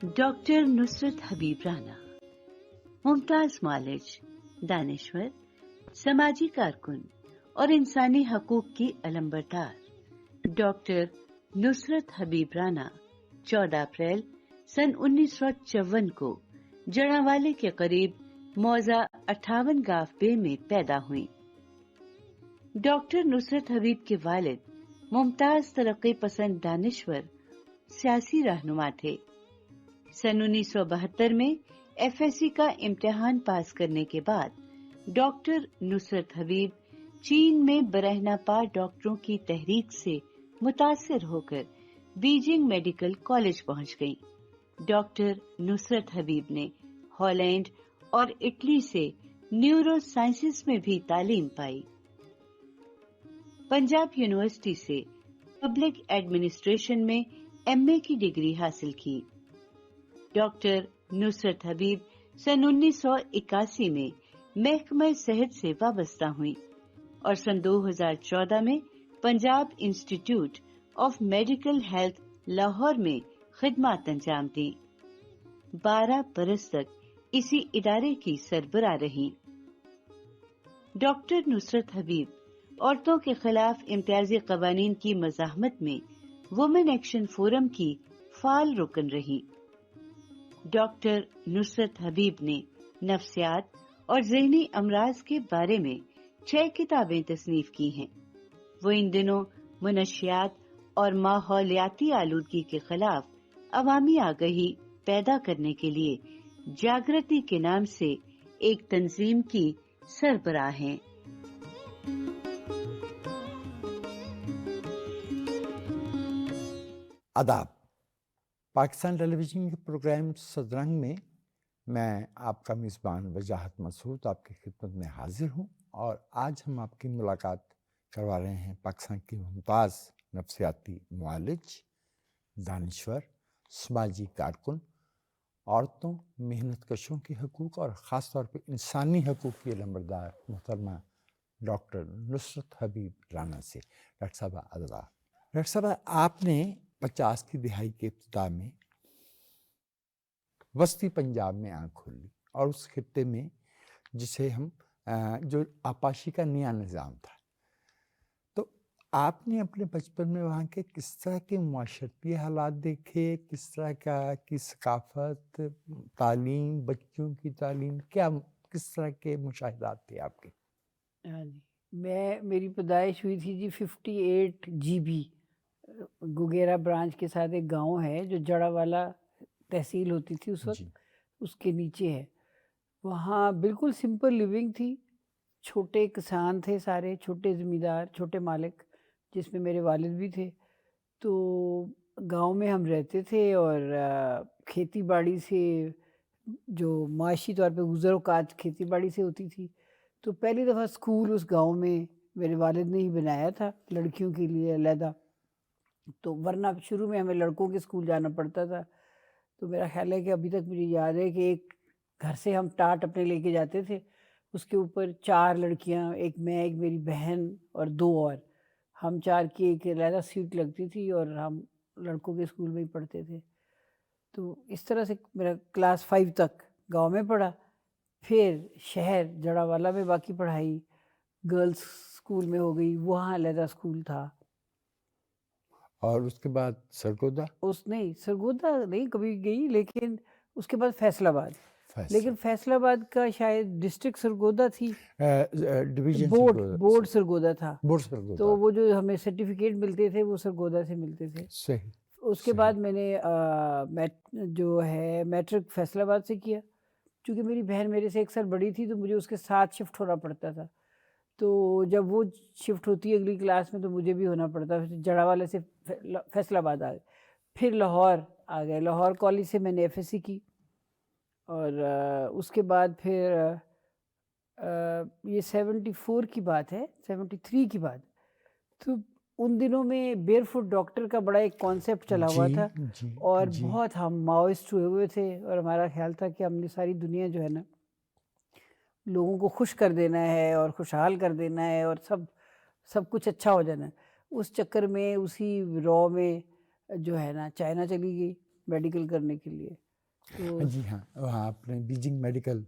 Doctor نصرت حبیب رانا، ممتاز معالج، دانشور، سماجی کارکن اور انسانی حقوق کی علمبردار ڈاکٹر نصرت حبیب رانا 14 اپریل سن 1954 کو جڑاوالے کے قریب موضع 58 گاف بے میں پیدا ہوئیں۔ ڈاکٹر نصرت حبیب کے والد ممتاز ترقی پسند دانشور سیاسی رہنما تھے۔ سن 1972 میں ایف ایس سی کا امتحان پاس کرنے کے بعد ڈاکٹر نصرت حبیب چین میں برہنہ پا ڈاکٹروں کی تحریک سے متاثر ہو کر بیجنگ میڈیکل کالج پہنچ گئیں۔ ڈاکٹر نصرت حبیب نے ہالینڈ اور اٹلی سے نیورو سائنسز میں بھی تعلیم پائی۔ پنجاب یونیورسٹی سے پبلک ایڈمنسٹریشن میں ایم اے کی ڈگری حاصل کی۔ ڈاکٹر نصرت حبیب سن 1981 میں محکمہ صحت سے وابستہ ہوئی اور سن 2014 میں Punjab institute of medical health Lahore میں خدمات انجام دیں۔ 12 برس تک اسی ادارے کی سربراہ رہیں۔ ڈاکٹر نصرت حبیب عورتوں کے خلاف امتیازی قوانین کی مزاحمت میں وومن ایکشن فورم کی فعال رکن رہی۔ ڈاکٹر نصرت حبیب نے نفسیات اور ذہنی امراض کے بارے میں 6 کتابیں تصنیف کی ہیں۔ وہ ان دنوں منشیات اور ماحولیاتی آلودگی کے خلاف عوامی آگہی پیدا کرنے کے لیے جاگرتی کے نام سے ایک تنظیم کی سربراہ ہیں۔ آداب۔ پاکستان ٹیلی ویژن کے پروگرام صدرنگ میں آپ کا میزبان وجاہت مسعود آپ کی خدمت میں حاضر ہوں، اور آج ہم آپ کی ملاقات کروا رہے ہیں پاکستان کی ممتاز نفسیاتی معالج، دانشور، سماجی کارکن، عورتوں، محنت کشوں کے حقوق اور خاص طور پہ انسانی حقوق کی علمبردار محترمہ ڈاکٹر نصرت حبیب رانا سے۔ ڈاکٹر صاحب آداب۔ ڈاکٹر صاحب، آپ نے 50 کی دہائی کے ابتدا میں وسطی پنجاب میں آنکھ کھولی، اور اس خطے میں جسے ہم جو آپاشی کا نیا نظام تھا، تو آپ نے اپنے بچپن میں وہاں کے کس طرح کے معاشرتی حالات دیکھے، کس طرح کی ثقافت، تعلیم، بچوں کی تعلیم، کس طرح کے مشاہدات تھے آپ کے؟ ہاں جی، میری پیدائش ہوئی تھی 58 GB گوگیرا برانچ کے ساتھ ایک گاؤں ہے جو جڑا والا تحصیل ہوتی تھی اس وقت، اس کے نیچے ہے۔ وہاں بالکل سمپل لیونگ تھی، چھوٹے کسان تھے، سارے چھوٹے زمیندار، چھوٹے مالک، جس میں میرے والد بھی تھے۔ تو گاؤں میں ہم رہتے تھے، اور کھیتی باڑی سے جو معاشی طور پہ گزر اوقات کھیتی باڑی سے ہوتی تھی۔ تو پہلی دفعہ اسکول اس گاؤں میں میرے والد نے ہی بنایا تھا لڑکیوں کے لیے علیحدہ، تو ورنہ شروع میں ہمیں لڑکوں کے اسکول جانا پڑتا تھا۔ تو میرا خیال ہے کہ ابھی تک مجھے یاد ہے کہ ایک گھر سے ہم ٹاٹ اپنے لے کے جاتے تھے، اس کے اوپر 4 لڑکیاں، ایک میں، ایک میری بہن اور 2 اور، ہم 4 کی ایک علیحدہ سیٹ لگتی تھی، اور ہم لڑکوں کے اسکول میں ہی پڑھتے تھے۔ تو اس طرح سے میرا کلاس 5 تک گاؤں میں پڑھا، پھر شہر جڑا والا میں باقی پڑھائی گرلز اسکول میں ہو گئی، وہاں علیحدہ اسکول تھا۔ اور اس کے بعد سرگودا؟ سرگودا نہیں کبھی گئی، لیکن اس کے بعد فیصل آباد، لیکن فیصل آباد کا شاید ڈسٹرکٹ سرگودا تھی، بورڈ سرگودا تھا، تو وہ جو ہمیں سرٹیفکیٹ ملتے تھے وہ سرگودا سے ملتے تھے۔ صحیح۔ اس کے بعد میں نے جو ہے میٹرک فیصل آباد سے کیا، چونکہ میری بہن میرے سے 1 سال بڑی تھی تو مجھے اس کے ساتھ شفٹ ہونا پڑتا تھا، تو جب وہ شفٹ ہوتی ہے اگلی کلاس میں تو مجھے بھی ہونا پڑتا، جڑا والے سے فیصل آباد آ گئے، پھر لاہور آ گئے، لاہور کالج سے میں نے ایف ایس سی کی، اور اس کے بعد پھر یہ 74 کی بات ہے، 73 کی بات، تو ان دنوں میں بیئر فٹ ڈاکٹر کا بڑا ایک کانسیپٹ چلا ہوا تھا، اور بہت ہم ماؤسٹ ہوئے ہوئے تھے، اور ہمارا خیال تھا کہ ہم نے ساری دنیا جو ہے نا لوگوں کو خوش کر دینا ہے اور خوشحال کر دینا ہے، اور سب کچھ اچھا ہو جانا ہے۔ اس چکر میں اسی رو میں جو ہے نا چائنا چلی گئی میڈیکل کرنے کے لیے، تو جی ہاں، وہاں اپنے بیجنگ میڈیکل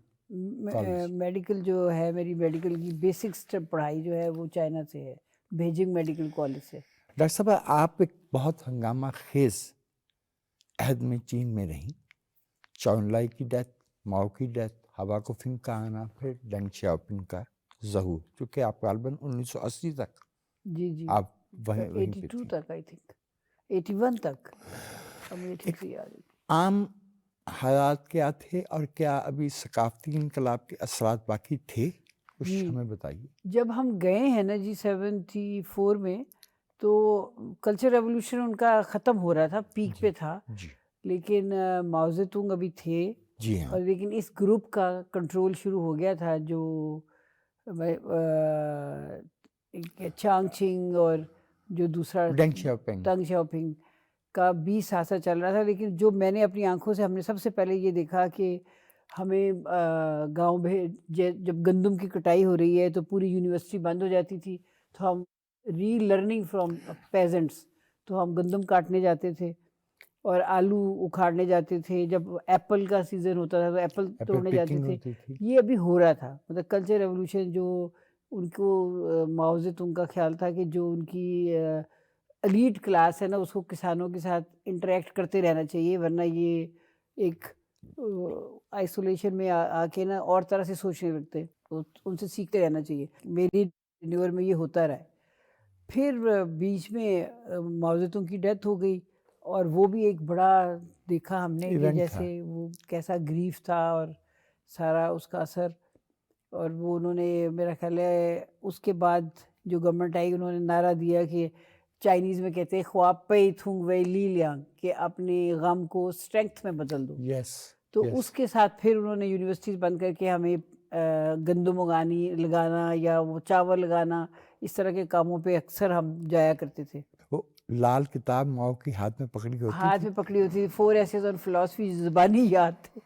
کالج. میڈیکل جو ہے میری میڈیکل کی بیسکس پڑھائی جو ہے وہ چائنا سے ہے، بیجنگ میڈیکل کالج سے. ڈاکٹر صاحب آپ ایک بہت ہنگامہ خیز عہد میں چین میں رہیں، چاؤن لائی کی ڈیتھ، ماؤ کی ڈیتھ، ہوا کوفنگ کا آنا، پھر ڈینگ شیاؤپنگ کا ظہور، چونکہ آپ غالباً 1980 تک جی آپ وہیں پہ 82 تھیں. تک آئی تھنک 81 تک مجھے ٹھیک سے یاد ہے. عام حالات کیا تھے اور کیا ابھی ثقافتی انقلاب کے اثرات باقی تھے؟ کچھ جی ہمیں بتائیے. جب ہم گئے ہیں نا جی 74 میں، تو کلچر ریولوشن ان کا ختم ہو رہا تھا، پیک پہ تھا، جی لیکن ماؤ زے تونگ ابھی تھے. جی ہاں، اور لیکن اس گروپ کا کنٹرول شروع ہو گیا تھا جو چانگ چنگ اور جو دوسرا ڈینگ شیاؤپنگ. تنگ شاؤپنگ کا 20 سال چل رہا تھا. لیکن جو میں نے اپنی آنکھوں سے، ہم نے سب سے پہلے یہ دیکھا کہ ہمیں گاؤں میں جب گندم کی کٹائی ہو رہی ہے تو پوری یونیورسٹی بند ہو جاتی تھی، تو ہم ری لرننگ فرام پیزنٹس، تو ہم گندم کاٹنے جاتے تھے اور آلو اکھاڑنے جاتے تھے. جب ایپل کا سیزن ہوتا تھا تو ایپل توڑنے جاتے تھے. یہ ابھی ہو رہا تھا، مطلب کلچر ریولوشن جو ان کو ماؤ زے تونگ کا خیال تھا کہ جو ان کی ایلیٹ کلاس ہے نا، اس کو کسانوں کے ساتھ انٹریکٹ کرتے رہنا چاہیے، ورنہ یہ ایک آئسولیشن میں آ کے نا اور طرح سے سوچنے لگتے. ان سے سیکھتے رہنا چاہیے. میری ٹینیور میں یہ ہوتا رہا ہے. پھر بیچ میں ماؤ زے تونگ کی ڈیتھ ہو گئی، اور وہ بھی ایک بڑا دیکھا ہم نے کہ جیسے وہ کیسا گریف تھا اور سارا اس کا اثر. اور وہ انہوں نے میرا خیال ہے اس کے بعد جو گورنمنٹ آئی انہوں نے نعرہ دیا کہ چائنیز میں کہتے ہیں خواب پئی تھونگ وئی لی لیانگ، کہ اپنے غم کو اسٹرینگتھ میں بدل دو. تو اس کے ساتھ پھر انہوں نے یونیورسٹیز بند کر کے ہمیں گندم لگانا یا وہ چاول لگانا، اس طرح کے کاموں پہ اکثر ہم جایا کرتے تھے. وہ لال کتاب ماؤ کی ہاتھ میں پکڑی ہوتی تھی، ہاتھ میں پکڑی ہوتی تھی. 4 ایسیز آن فلاسفی زبانی یاد تھے،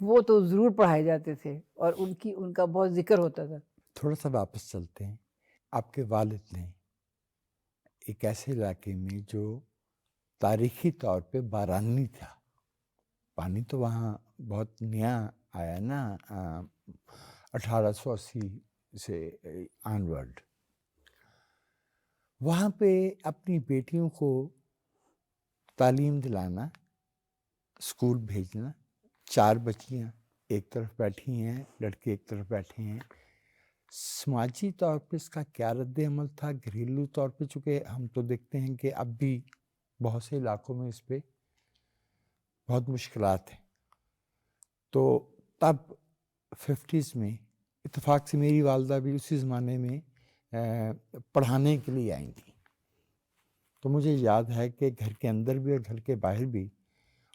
وہ تو ضرور پڑھائے جاتے تھے اور ان کا بہت ذکر ہوتا تھا. تھوڑا سا واپس چلتے ہیں. آپ کے والد نے ایک ایسے علاقے میں جو تاریخی طور پہ بارانی تھا، پانی تو وہاں بہت نیا آیا نا 1880 سے آنورڈ، وہاں پہ اپنی بیٹیوں کو تعلیم دلانا، اسکول بھیجنا. 4 بچیاں ایک طرف بیٹھی ہیں، لڑکے ایک طرف بیٹھے ہیں. سماجی طور پہ اس کا کیا رد عمل تھا؟ گھریلو طور پہ، چونکہ ہم تو دیکھتے ہیں کہ اب بھی بہت سے علاقوں میں اس پہ بہت مشکلات ہیں. تو تب 50s میں اتفاق سے میری والدہ بھی اسی زمانے میں پڑھانے کے لیے آئی تھیں. تو مجھے یاد ہے کہ گھر کے اندر بھی اور گھر کے باہر بھی،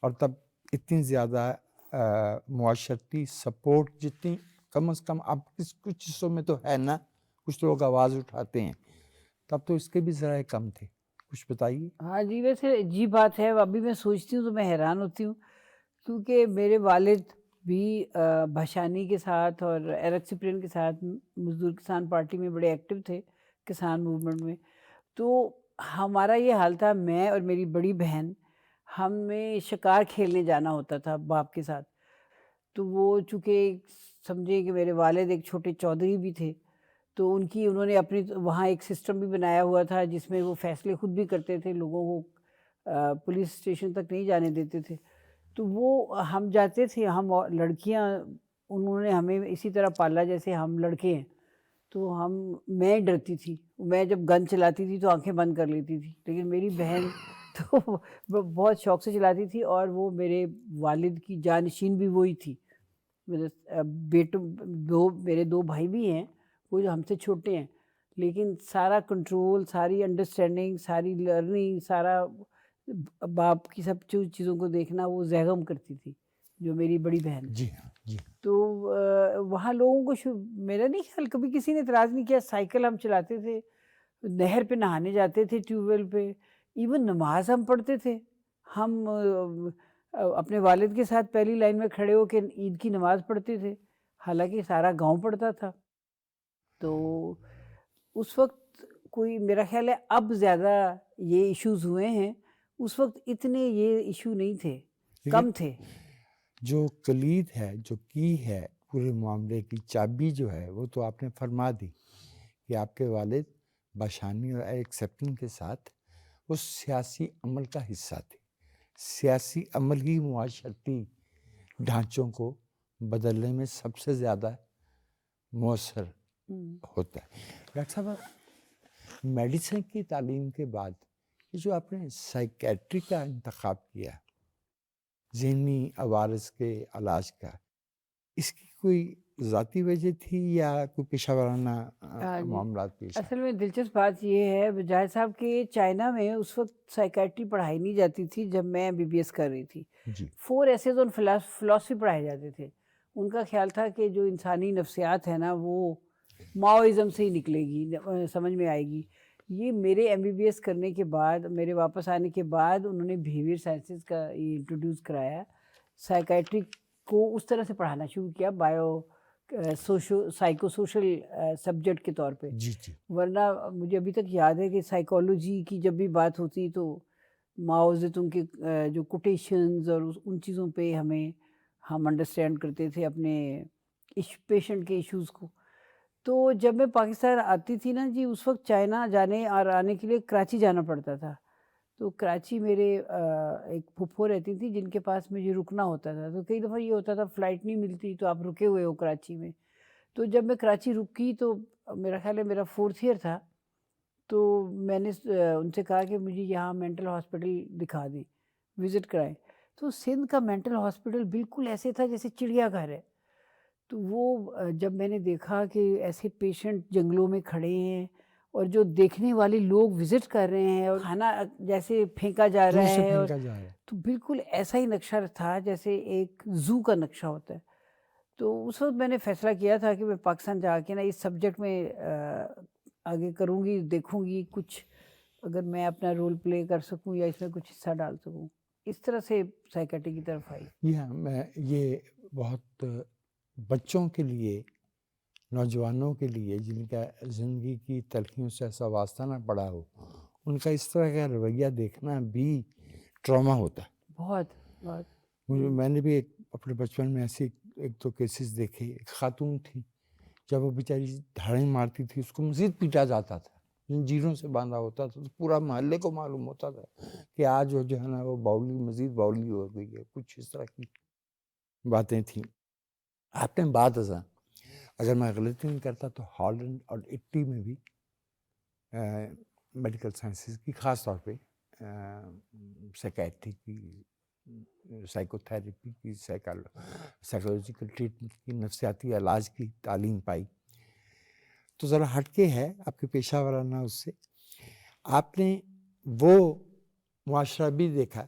اور تب اتنی زیادہ معاشرتی سپورٹ جتنی کم از کم اب کچھ حصوں میں تو ہے نا، کچھ لوگ آواز اٹھاتے ہیں، تب تو اس کے بھی ذرائع کم تھے. کچھ بتائیے. ہاں جی، ویسے عجیب بات ہے، ابھی میں سوچتی ہوں تو میں حیران ہوتی ہوں، کیونکہ میرے والد بھی بھاشانی کے ساتھ اور ایرک سپرین کے ساتھ مزدور کسان پارٹی میں بڑے ایکٹیو تھے، کسان موومنٹ میں. تو ہمارا یہ حال تھا، میں اور میری بڑی بہن، ہمیں شکار کھیلنے جانا ہوتا تھا باپ کے ساتھ. تو وہ چونکہ سمجھے کہ میرے والد ایک چھوٹے چودھری بھی تھے، تو انہوں نے اپنی وہاں ایک سسٹم بھی بنایا ہوا تھا جس میں وہ فیصلے خود بھی کرتے تھے، لوگوں کو پولیس اسٹیشن تک نہیں جانے دیتے تھے. تو وہ ہم جاتے تھے، ہم لڑکیاں، انہوں نے ہمیں اسی طرح پالا جیسے ہم لڑکے ہیں. تو میں ڈرتی تھی، میں جب گن چلاتی تھی تو آنکھیں بند کر لیتی تھی، لیکن میری بہن تو بہت شوق سے چلاتی تھی، اور وہ میرے والد کی جانشین بھی وہی تھی. میرے 2 بھائی بھی ہیں، وہ جو ہم سے چھوٹے ہیں، لیکن سارا کنٹرول، ساری انڈرسٹینڈنگ، ساری لرننگ، سارا باپ کی سب چیزوں کو دیکھنا وہ زیغم کرتی تھی، جو میری بڑی بہن. جی ہاں جی. تو وہاں لوگوں کو میرا نہیں خیال کبھی کسی نے اعتراض نہیں کیا. سائیکل ہم چلاتے تھے، نہر پہ نہانے جاتے تھے، ٹیوب ویل پہ، ایون نماز ہم پڑھتے تھے. ہم اپنے والد کے ساتھ پہلی لائن میں کھڑے ہو کے عید کی نماز پڑھتے تھے، حالانکہ سارا گاؤں پڑھتا تھا. تو اس وقت کوئی، میرا خیال ہے اب زیادہ یہ ایشوز ہوئے ہیں، اس وقت اتنے یہ ایشو نہیں تھے، کم تھے. جو کلید ہے، جو کی ہے پورے معاملے کی چابی جو ہے وہ تو آپ نے فرما دی کہ آپ کے والد باشانی اور ایکسیپٹنگ کے ساتھ اس سیاسی عمل کا حصہ تھے. سیاسی عمل ہی معاشرتی ڈھانچوں کو بدلنے میں سب سے زیادہ مؤثر ہوتا ہے. ڈاکٹر صاحب، میڈیسن کی تعلیم کے بعد یہ جو آپ نے سائیکیٹری کا انتخاب کیا، ذہنی عوارض کے علاج کا، اس کی کوئی ذاتی وجہ تھی یا کوئی پیشہ ورانہ معاملات پیش آئے؟ اصل میں دلچسپ بات یہ ہے مجاہد صاحب کہ چائنا میں اس وقت سائیکیٹری پڑھائی نہیں جاتی تھی جب میں BBS کر رہی تھی. 4 ایسیز آن فلاسفی پڑھائے جاتے تھے. ان کا خیال تھا کہ جو انسانی نفسیات ہے نا وہ ماؤزم سے ہی نکلے گی، سمجھ میں آئے گی. یہ میرے MBBS کرنے کے بعد، میرے واپس آنے کے بعد انہوں نے بیہیویئر سائنسز کا یہ انٹروڈیوس کرایا، سائیکیٹری کو اس طرح سے پڑھانا شروع کیا سائیکو سوشل سبجیکٹ کے طور پہ. ورنہ مجھے ابھی تک یاد ہے کہ سائیکالوجی کی جب بھی بات ہوتی تو ماؤ زیتونگ کے جو کوٹیشنز اور ان چیزوں پہ ہم انڈرسٹینڈ کرتے تھے اپنے پیشنٹ کے ایشوز کو. تو جب میں پاکستان آتی تھی نا جی، اس وقت چائنا جانے اور آنے کے لیے کراچی جانا پڑتا تھا. تو کراچی میرے ایک پھپھو رہتی تھی جن کے پاس مجھے رکنا ہوتا تھا. تو کئی دفعہ یہ ہوتا تھا فلائٹ نہیں ملتی تو آپ رکے ہوئے ہو کراچی میں. تو جب میں کراچی رکی تو میرا خیال ہے میرا 4th ایئر تھا، تو میں نے ان سے کہا کہ مجھے یہاں مینٹل ہاسپٹل دکھا دیں، وزٹ کرائیں. تو سندھ کا مینٹل ہاسپٹل بالکل ایسے تھا جیسے چڑیا گھر ہے. تو وہ جب میں نے دیکھا کہ ایسے پیشنٹ جنگلوں میں کھڑے ہیں اور جو دیکھنے والے لوگ وزٹ کر رہے ہیں اور کھانا جیسے پھینکا جا رہا ہے، تو بالکل ایسا ہی نقشہ تھا جیسے ایک زو کا نقشہ ہوتا ہے. تو اس وقت میں نے فیصلہ کیا تھا کہ میں پاکستان جا کے نا اس سبجیکٹ میں آگے کروں گی، دیکھوں گی کچھ اگر میں اپنا رول پلے کر سکوں یا اس میں کچھ حصہ ڈال سکوں. اس طرح سے سائیکیٹری کی طرف آئی. میں یہ بہت بچوں کے لیے، نوجوانوں کے لیے جن کا زندگی کی تلخیوں سے ایسا واسطہ نہ پڑا ہو، ان کا اس طرح کا رویہ دیکھنا بھی ٹراما ہوتا ہے. بہت میں نے بھی اپنے بچپن میں ایسے 1-2 کیسز دیکھے. ایک خاتون تھی، جب وہ بیچاری دھاڑیں مارتی تھی اس کو مزید پیٹا جاتا تھا، زنجیروں سے باندھا ہوتا تھا. تو پورا محلے کو معلوم ہوتا تھا کہ آج وہ جو ہے نا وہ مزید باؤلی ہو گئی ہے. کچھ اس طرح کی باتیں تھیں. آپ نے بعد ازاں، اگر میں غلطی نہیں کرتا تو ہالینڈ اور اٹلی میں بھی میڈیکل سائنسز کی، خاص طور پہ سائیکیٹری کی، سائیکو تھیراپی کی، سائیکولوجیکل ٹریٹمنٹ کی، نفسیاتی علاج کی تعلیم پائی. تو ذرا ہٹ کے ہے آپ کے پیشہ ورانہ اس سے. آپ نے وہ معاشرہ بھی دیکھا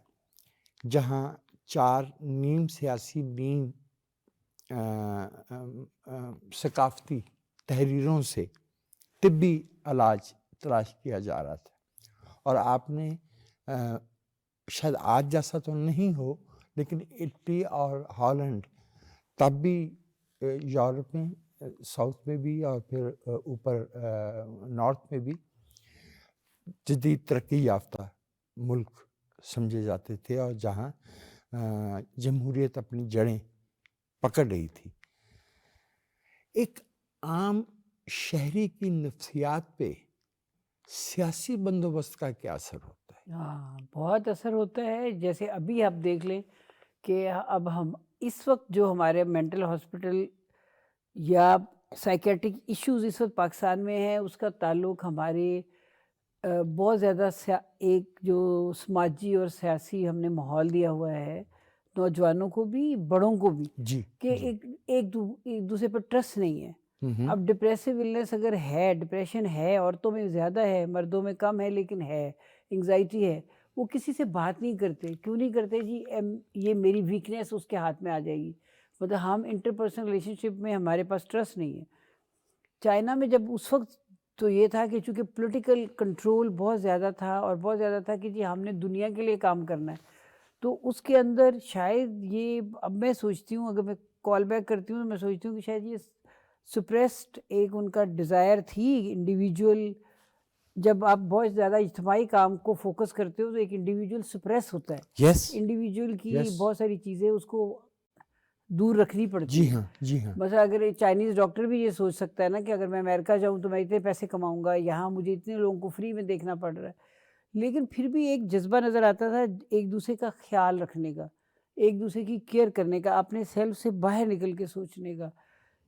جہاں 4 نیم سیاسی، نیم ثقافتی تحریروں سے طبی علاج تلاش کیا جا رہا تھا، اور آپ نے شاید آج جیسا تو نہیں ہو لیکن اٹلی اور ہالینڈ، تب بھی یورپ میں، ساؤتھ میں بھی اور پھر اوپر نارتھ میں بھی جدید ترقی یافتہ ملک سمجھے جاتے تھے، اور جہاں جمہوریت اپنی جڑیں پکڑ رہی تھی. ایک عام شہری کی نفسیات پہ سیاسی بندوبست کا کیا اثر ہوتا ہے؟ بہت اثر ہوتا ہے. جیسے ابھی آپ دیکھ لیں کہ اب ہم اس وقت جو ہمارے مینٹل ہاسپٹل یا سائیکیٹرک ایشوز اس وقت پاکستان میں ہیں، اس کا تعلق ہمارے بہت زیادہ ایک جو سماجی اور سیاسی ہم نے ماحول دیا ہوا ہے نوجوانوں کو بھی، بڑوں کو بھی، کہ ایک دوسرے پر ٹرسٹ نہیں ہے. اب ڈپریسو النس اگر ہے، ڈپریشن ہے، عورتوں میں زیادہ ہے، مردوں میں کم ہے لیکن ہے، انگزائٹی ہے، وہ کسی سے بات نہیں کرتے. کیوں نہیں کرتے جی؟ یہ میری ویکنیس اس کے ہاتھ میں آ جائے گی. مطلب ہم انٹرپرسنل ریلیشن شپ میں ہمارے پاس ٹرسٹ نہیں ہے. چائنا میں جب اس وقت تو یہ تھا کہ چونکہ پولیٹیکل کنٹرول بہت زیادہ تھا، اور بہت زیادہ تھا کہ جی ہم نے دنیا کے لیے کام کرنا ہے، تو اس کے اندر شاید یہ، اب میں سوچتی ہوں اگر میں کال بیک کرتی ہوں تو میں سوچتی ہوں کہ شاید یہ سپریسڈ ایک ان کا ڈیزائر تھی انڈیویجول. جب آپ بہت زیادہ اجتماعی کام کو فوکس کرتے ہو تو ایک انڈیویجول سپریس ہوتا ہے. انڈیویجول کی بہت ساری چیزیں اس کو دور رکھنی پڑتی جی ہے. ہاں جی ہاں مثلا اگر چائنیز ڈاکٹر بھی یہ سوچ سکتا ہے نا کہ اگر میں امریکہ جاؤں تو میں اتنے پیسے کماؤں گا, یہاں مجھے اتنے لوگوں کو فری میں دیکھنا پڑ رہا ہے, لیکن پھر بھی ایک جذبہ نظر آتا تھا ایک دوسرے کا خیال رکھنے کا, ایک دوسرے کی کیئر کرنے کا, اپنے سیلف سے باہر نکل کے سوچنے کا.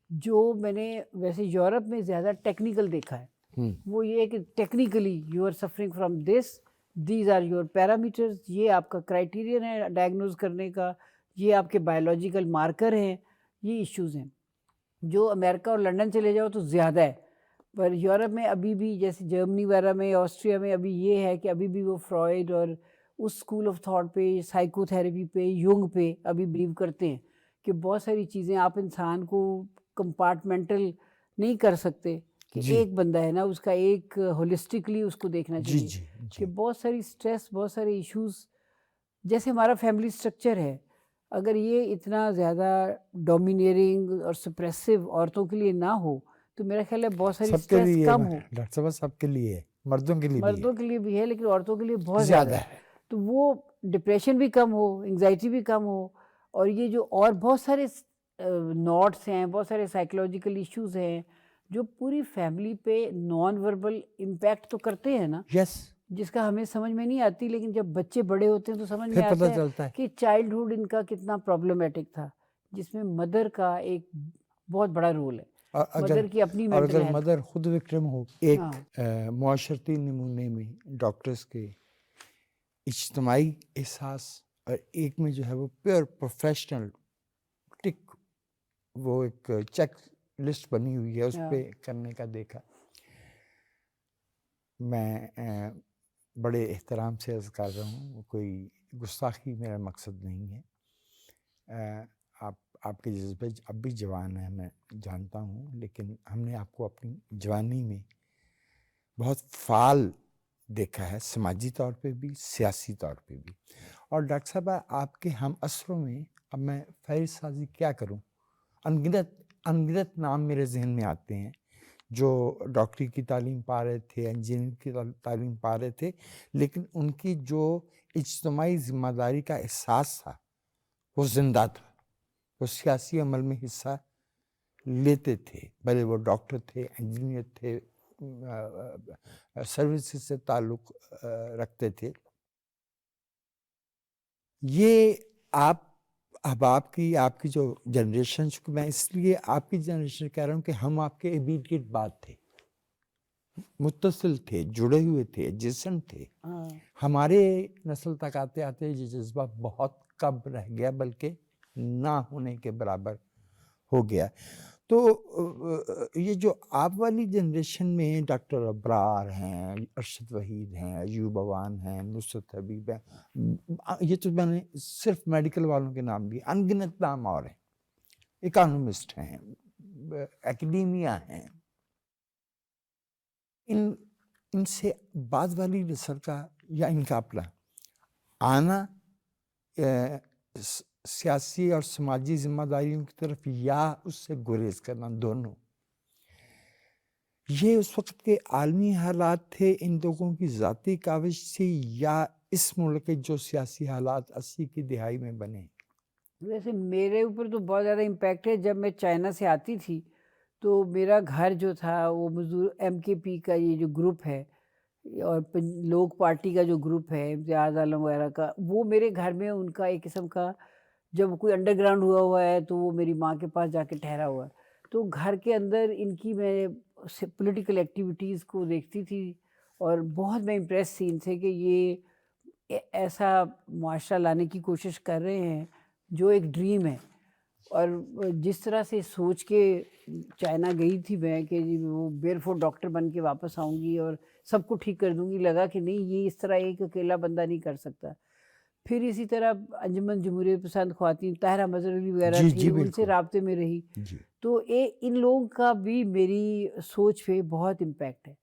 جو میں نے ویسے یورپ میں زیادہ ٹیکنیکل دیکھا ہے وہ یہ ہے کہ technically you are suffering from these are your parameters, یہ آپ کا کرائیٹیرین ہے ڈائگنوز کرنے کا, یہ آپ کے بایولوجیکل مارکر ہیں, یہ ایشوز ہیں. جو امریکہ اور لنڈن چلے جاؤ تو زیادہ ہے, پر یورپ میں ابھی بھی جیسے جرمنی وغیرہ میں, آسٹریا میں ابھی یہ ہے کہ ابھی بھی وہ فرائڈ اور اس اسکول آف تھاٹ پہ, سائیکو تھیراپی پہ, یونگ پہ ابھی بلیو کرتے ہیں کہ بہت ساری چیزیں آپ انسان کو کمپارٹمنٹل نہیں کر سکتے, کہ ایک بندہ ہے نا اس کا ایک ہولسٹکلی اس کو دیکھنا چاہیے. کہ بہت ساری اسٹریس, بہت سارے ایشوز, جیسے ہمارا فیملی اسٹرکچر ہے, اگر یہ اتنا زیادہ ڈومینیرنگ اور سپریسو عورتوں کے لیے نہ ہو تو میرا خیال ہے بہت ساری اسٹریس کم ہو. ڈاکٹر صاحب سب کے لیے, مردوں کے لیے بھی ہے لیکن عورتوں کے لیے بہت زیادہ ہے. تو وہ ڈپریشن بھی کم ہو, انگزائٹی بھی کم ہو, اور یہ جو اور بہت سارے نوٹس ہیں, بہت سارے سائیکولوجیکل ایشوز ہیں جو پوری فیملی پہ نان وربل امپیکٹ تو کرتے ہیں نا, جس کا ہمیں سمجھ میں نہیں آتی, لیکن جب بچے بڑے ہوتے ہیں تو سمجھ میں آتا ہے کہ چائلڈہڈ ان کا کتنا پرابلمٹک تھا, جس میں مدر کا ایک بہت بڑا رول ہے. مدر کی اپنی اور اگر مدر خود وکٹم ہو, ایک معاشرتی نمونے میں ڈاکٹرز کے اجتماعی احساس, اور ایک میں جو ہے وہ پیور پروفیشنل ٹک, وہ ایک چیک لسٹ بنی ہوئی ہے اس پہ کرنے کا دیکھا. میں بڑے احترام سے عرض کر رہا ہوں, کوئی گستاخی میرا مقصد نہیں ہے. آپ کے جذبے اب بھی جوان ہیں میں جانتا ہوں, لیکن ہم نے آپ کو اپنی جوانی میں بہت فعال دیکھا ہے, سماجی طور پہ بھی, سیاسی طور پہ بھی. اور ڈاکٹر صاحب آپ کے ہم عصروں میں, اب میں فہرست سازی کیا کروں, انگنت نام میرے ذہن میں آتے ہیں جو ڈاکٹری کی تعلیم پا رہے تھے, انجینئرنگ کی تعلیم پا رہے تھے, لیکن ان کی جو اجتماعی ذمہ داری کا احساس تھا وہ زندہ تھا, وہ سیاسی عمل میں حصہ لیتے تھے, بھلے وہ ڈاکٹر تھے, انجینئر تھے, سروسز سے تعلق رکھتے تھے. یہ اب آپ کی جو جنریشن, میں اس لیے آپ کی جنریشن کہہ رہا ہوں کہ ہم آپ کے امیڈیٹ بعد تھے, متصل تھے, جڑے ہوئے تھے, ایڈجسنٹ تھے. ہمارے نسل تک آتے آتے یہ جذبہ بہت کم رہ گیا, بلکہ نہ ہونے کے برابر ہو گیا. تو یہ جو آپ والی جنریشن میں ڈاکٹر ابرار ہیں, ارشد وحید ہیں, ایوب اوان ہیں, نصرت حبیب ہیں, یہ تو میں نے صرف میڈیکل والوں کے نام لیے, انگنت نام اور ہیں, اکانومسٹ ہیں, اکیڈیمیا ہیں. ان سے بعد والی نسل کا یا ان کا اپنا آنا سیاسی اور سماجی ذمہ داریوں کی طرف یا اس سے گریز کرنا, دونوں, یہ اس وقت کے عالمی حالات تھے, ان لوگوں کی ذاتی کاوش تھی, یا اس ملک کے جو سیاسی حالات 80 کی دہائی میں بنے؟ ویسے میرے اوپر تو بہت زیادہ امپیکٹ ہے. جب میں چائنا سے آتی تھی تو میرا گھر جو تھا وہ مزدور ایم کے پی کا یہ جو گروپ ہے اور لوک پارٹی کا جو گروپ ہے, امتیاز عالم وغیرہ کا, وہ میرے گھر میں ان کا ایک قسم کا, جب کوئی انڈر گراؤنڈ ہوا ہے تو وہ میری ماں کے پاس جا کے ٹھہرا ہوا ہے. تو گھر کے اندر ان کی میں پولیٹیکل ایکٹیویٹیز کو دیکھتی تھی, اور بہت میں امپریس تھی ان سے کہ یہ ایسا معاشرہ لانے کی کوشش کر رہے ہیں جو ایک ڈریم ہے. اور جس طرح سے سوچ کے چائنا گئی تھی میں کہ جی وہ بیئر فوٹ ڈاکٹر بن کے واپس آؤں گی اور سب کو ٹھیک کر دوں گی, لگا کہ نہیں, یہ اس طرح ایک اکیلا بندہ نہیں کر سکتا. پھر اسی طرح انجمن جمہوریت پسند خواتین, طاہرہ مظہری وغیرہ تھی, ان سے رابطے میں رہی. تو ان لوگوں کا بھی میری سوچ پہ بہت امپیکٹ ہے.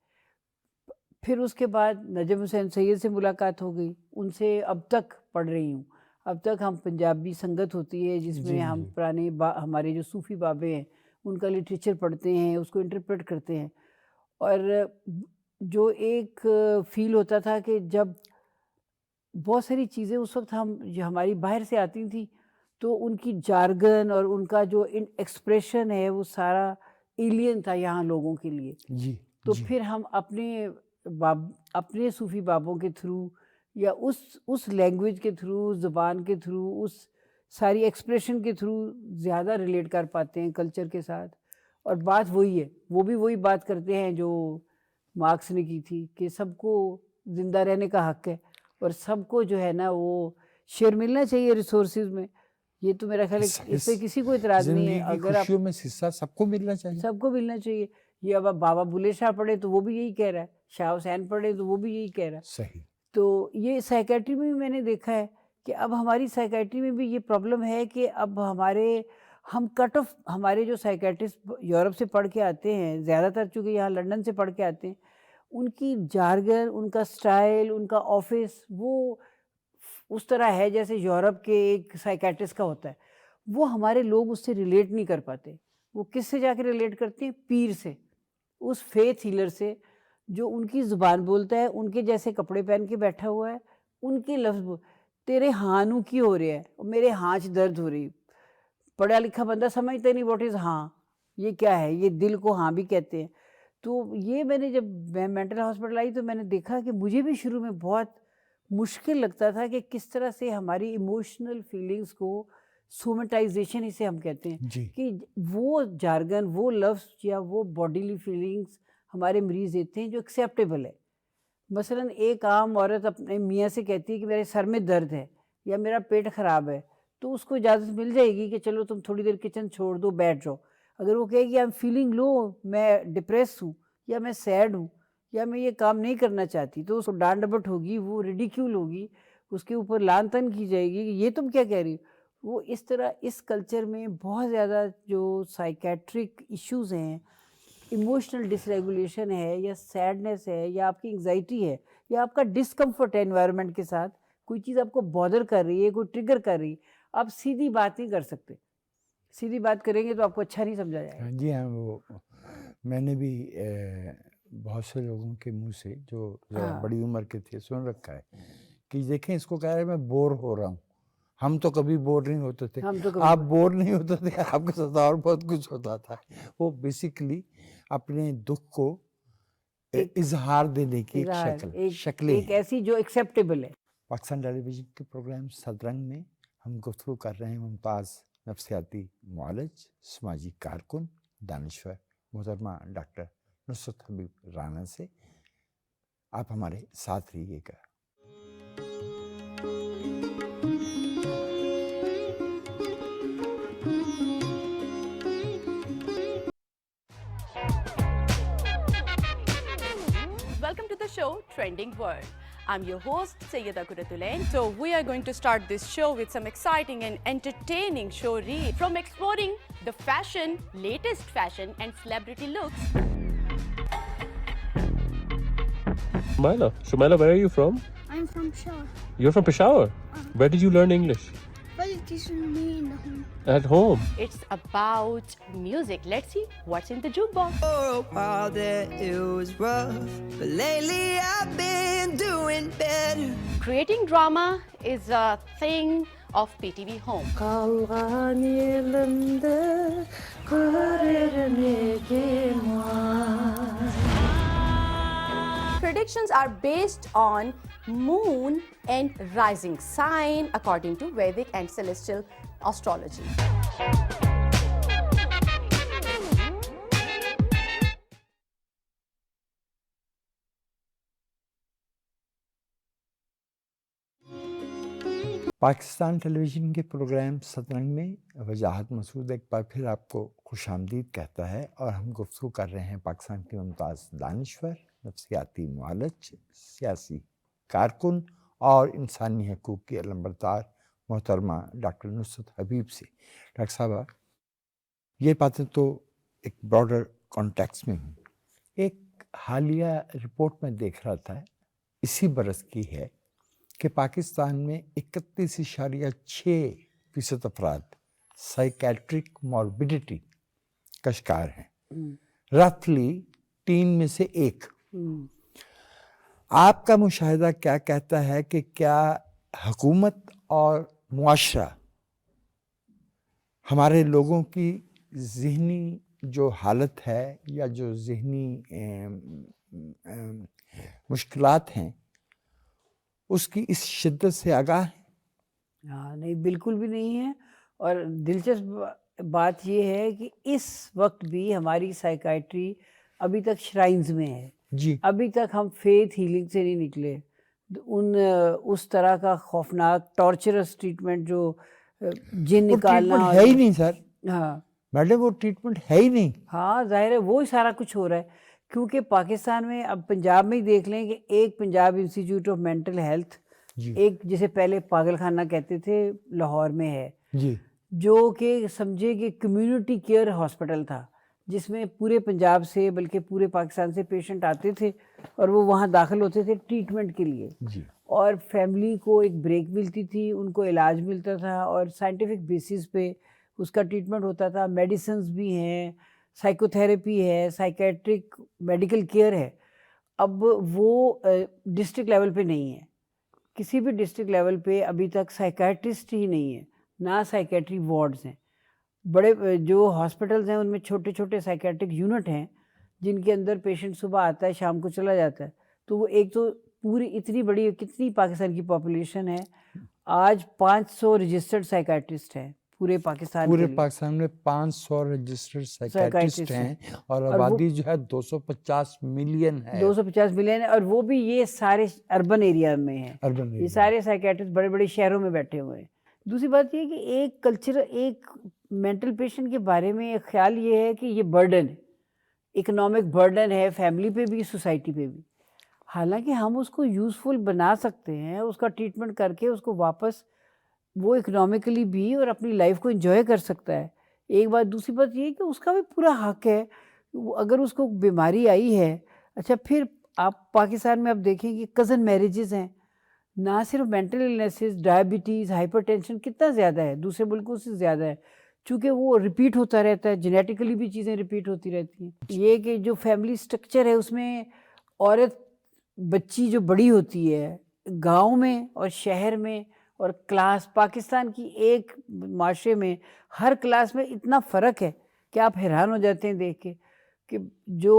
پھر اس کے بعد نجم حسین سید سے ملاقات ہو گئی, ان سے اب تک پڑھ رہی ہوں. اب تک ہم پنجابی سنگت ہوتی ہے جس میں ہم پرانے ہمارے جو صوفی بابے ہیں ان کا لٹریچر پڑھتے ہیں, اس کو انٹرپریٹ کرتے ہیں. اور جو ایک فیل ہوتا تھا کہ جب بہت ساری چیزیں اس وقت جو ہماری باہر سے آتی تھیں تو ان کی جارگن اور ان کا جو ایکسپریشن ہے وہ سارا ایلین تھا یہاں لوگوں کے لیے. جی تو پھر ہم اپنے صوفی بابوں کے تھرو یا اس لینگویج کے تھرو، زبان کے تھرو، اس ساری ایکسپریشن کے تھرو زیادہ ریلیٹ کر پاتے ہیں کلچر کے ساتھ. اور بات وہی ہے، وہ بھی وہی بات کرتے ہیں جو مارکس نے کی تھی کہ سب کو زندہ رہنے کا حق ہے اور سب کو جو ہے نا وہ شیئر ملنا چاہیے ریسورسز میں. یہ تو میرا خیال ہے اس سے کسی کو اعتراض نہیں ہے. اگر آپ خوشیوں میں حصہ سب کو ملنا چاہیے، سب کو ملنا چاہیے. یہ اب بابا بلے شاہ پڑھے تو وہ بھی یہی کہہ رہا ہے، شاہ حسین پڑھے تو وہ بھی یہی کہہ رہا ہے. صحیح. تو یہ سائیکیٹری میں بھی میں نے دیکھا ہے کہ اب ہماری سائیکیٹری میں بھی یہ پرابلم ہے کہ اب ہم کٹ آف، ہمارے جو سائیکیٹرسٹ یورپ سے پڑھ کے آتے ہیں زیادہ تر، چونکہ یہاں لنڈن سے پڑھ کے آتے ہیں، ان کی جارگن، ان کا سٹائل، ان کا آفس وہ اس طرح ہے جیسے یورپ کے ایک سائیکیٹرسٹ کا ہوتا ہے. وہ ہمارے لوگ اس سے ریلیٹ نہیں کر پاتے. وہ کس سے جا کے ریلیٹ کرتے ہیں؟ پیر سے، اس فیتھ ہیلر سے جو ان کی زبان بولتا ہے، ان کے جیسے کپڑے پہن کے بیٹھا ہوا ہے، ان کے لفظ تیرے ہانوں کی ہو رہے ہیں اور میرے ہانچ درد ہو رہی. پڑھا لکھا بندہ سمجھتا نہیں واٹ از ہاں، یہ کیا ہے، یہ دل کو ہاں بھی کہتے ہیں. تو یہ میں نے جب میں مینٹل ہاسپٹل آئی تو میں نے دیکھا کہ مجھے بھی شروع میں بہت مشکل لگتا تھا کہ کس طرح سے ہماری ایموشنل فیلنگس کو سومیٹائزیشن اسے ہم کہتے ہیں کہ وہ جارگن، وہ لفظ یا وہ باڈیلی فیلنگس ہمارے مریض دیتے ہیں جو ایکسیپٹیبل ہے. مثلاً ایک عام عورت اپنے میاں سے کہتی ہے کہ میرے سر میں درد ہے یا میرا پیٹ خراب ہے تو اس کو اجازت مل جائے گی کہ چلو تم تھوڑی دیر کچن چھوڑ دو، بیٹھ جاؤ. اگر وہ کہے گی آئی ایم فیلنگ لو، میں ڈپریس ہوں یا میں سیڈ ہوں یا میں یہ کام نہیں کرنا چاہتی، تو اس کو ڈانٹ ڈپٹ ہوگی، وہ ریڈیکیول ہوگی، اس کے اوپر لان تن کی جائے گی کہ یہ تم کیا کہہ رہی ہو. وہ اس طرح اس کلچر میں بہت زیادہ جو سائیکیٹرک ایشوز ہیں، ایموشنل ڈس ریگولیشن ہے یا سیڈنس ہے یا آپ کی انگزائٹی ہے یا آپ کا ڈسکمفرٹ ہے انوائرمنٹ کے ساتھ، کوئی چیز آپ کو بادر کر رہی ہے، کوئی ٹریگر کر رہی ہے، آپ سیدھی بات نہیں کر سکتے. سیدھی بات کریں گے تو آپ کو اچھا نہیں سمجھا جائے گا. جی ہاں، وہ میں نے بھی بہت سے لوگوں کے منہ سے جو بڑی عمر کے تھے سن رکھا ہے کہ دیکھیں اس کو کہہ رہے میں بور ہو رہا ہوں. ہم تو کبھی بور نہیں ہوتے تھے، آپ بور نہیں ہوتے تھے، آپ کے ساتھ اور بہت کچھ ہوتا تھا. وہ بیسیکلی اپنے دکھ کو اظہار دینے کی ایک شکل، ایک ایسی جو ایکسیپٹیبل ہے. پاکستان ٹیلی ویژن کے پروگرام صدرنگ میں ہم گفتگو کر رہے ہیں ممتاز نفسیاتی معالج، سماجی کارکن، دانشور محترمہ ڈاکٹر نصرت حبیب رانا سے. آپ ہمارے ساتھ رہیے گا. Welcome to the show Trending World. I'm your host Sayyida Kuratulain. So we are going to start this show with some exciting and entertaining show read, from exploring the fashion, latest fashion and celebrity looks. Shumaila, where are you from? I'm from Peshawar. You're from Peshawar? Where did you learn English? Well, it is me in the home. At home. It's about music. Let's see what's in the jukebox. For a while there it was rough, but lately I've been doing better. Creating drama is a thing of PTV Home. Kalgan yerimde görerine geman. Predictions are based on moon and rising sign according to Vedic and celestial astrology. Pakistan television کے program Sadrang میں وجاہت مسعود ایک بار پھر آپ کو خوش آمدید کہتا ہے، اور ہم گفتگو کر رہے ہیں پاکستان کے ممتاز دانشور، نفسیاتی معالج، سیاسی کارکن اور انسانی حقوق کی علمبردار محترمہ ڈاکٹر نصرت حبیب سے. ڈاکٹر صاحبہ، یہ باتیں تو ایک براڈر کانٹیکس میں ہوں. ایک حالیہ رپورٹ میں دیکھ رہا تھا، اسی برس کی ہے، کہ پاکستان میں 31.6% افراد سائیکیٹرک موربیڈیٹی کا شکار ہیں، رفلی 3 میں سے 1. آپ کا مشاہدہ کیا کہتا ہے کہ کیا حکومت اور معاشرہ ہمارے لوگوں کی ذہنی جو حالت ہے یا جو ذہنی مشکلات ہیں اس کی اس شدت سے آگاہ ہیں؟ ہاں نہیں، بالکل بھی نہیں ہے. اور دلچسپ بات یہ ہے کہ اس وقت بھی ہماری سائیکائٹری ابھی تک شرائنز میں ہے. جی ابھی تک ہم فیتھ ہیلنگ سے نہیں نکلے. اس طرح کا خوفناک ٹارچرس ٹریٹمنٹ جو جن وہ نکالنا ٹریٹمنٹ ہے ہی نہیں سر. ہاں میڈم وہ ٹریٹمنٹ ہے ہی نہیں. ہاں ظاہر ہے وہی سارا کچھ ہو رہا ہے. کیونکہ پاکستان میں اب پنجاب میں ہی دیکھ لیں کہ ایک Punjab institute of mental health, جی ایک جسے پہلے پاگل خانہ کہتے تھے، لاہور میں ہے، جی جو کہ سمجھے کہ کمیونٹی کیئر ہاسپٹل تھا، جس میں پورے پنجاب سے بلکہ پورے پاکستان سے پیشنٹ آتے تھے اور وہ وہاں داخل ہوتے تھے ٹریٹمنٹ کے لیے. جی اور فیملی کو ایک بریک ملتی تھی، ان کو علاج ملتا تھا اور سائنٹیفک بیسس پہ اس کا ٹریٹمنٹ ہوتا تھا. میڈیسنز بھی ہیں، سائیکو تھیراپی ہے، سائیکیٹرک میڈیکل کیئر ہے. اب وہ ڈسٹرکٹ لیول پہ نہیں ہے. کسی بھی ڈسٹرکٹ لیول پہ ابھی تک سائیکیٹرسٹ ہی نہیں ہے، نہ سائیکیٹری وارڈز ہیں. بڑے جو ہاسپٹلز ہیں ان میں چھوٹے چھوٹے سائیکیٹرک یونٹ ہیں جن کے اندر پیشنٹ صبح آتا ہے شام کو چلا جاتا ہے. تو وہ ایک تو پوری اتنی بڑی، کتنی پاکستان کی پاپولیشن ہے آج، 500 رجسٹرڈ سائیکیٹرسٹ ہیں پورے پاکستان کے پورے لیے. پاکستان میں 500 رجسٹرڈ سائیکیٹرسٹ Psychiatrist ہیں اور وہ آبادی جو ہے 250 ملین ہے. 250 ملین ہے، اور وہ بھی یہ سارے اربن ایریا میں ہیں. اربن یہ سارے سائیکیٹرسٹ بڑے بڑے شہروں میں بیٹھے ہوئے ہیں. دوسری بات یہ کہ ایک کلچر، ایک مینٹل پیشنٹ کے بارے میں ایک خیال یہ ہے کہ یہ برڈن ہے، اکنامک برڈن ہے، فیملی پہ بھی سوسائٹی پہ بھی. حالانکہ ہم اس کو یوزفل بنا سکتے ہیں، اس کا ٹریٹمنٹ کر کے اس کو واپس وہ اکنامکلی بھی اور اپنی لائف کو انجوائے کر سکتا ہے. ایک بات. دوسری بات یہ کہ اس کا بھی پورا حق ہے، اگر اس کو بیماری آئی ہے. اچھا پھر آپ پاکستان میں اب دیکھیں کہ کزن میریجز ہیں، نہ صرف mental illnesses, diabetes, hyper tension کتنا زیادہ ہے، دوسرے ملکوں سے زیادہ ہے، چونکہ وہ ریپیٹ ہوتا رہتا ہے، جینیٹیکلی بھی چیزیں ریپیٹ ہوتی رہتی ہیں. یہ کہ جو فیملی سٹرکچر ہے اس میں عورت بچی جو بڑی ہوتی ہے گاؤں میں اور شہر میں اور کلاس، پاکستان کی ایک معاشرے میں ہر کلاس میں اتنا فرق ہے کہ آپ حیران ہو جاتے ہیں دیکھ کے کہ جو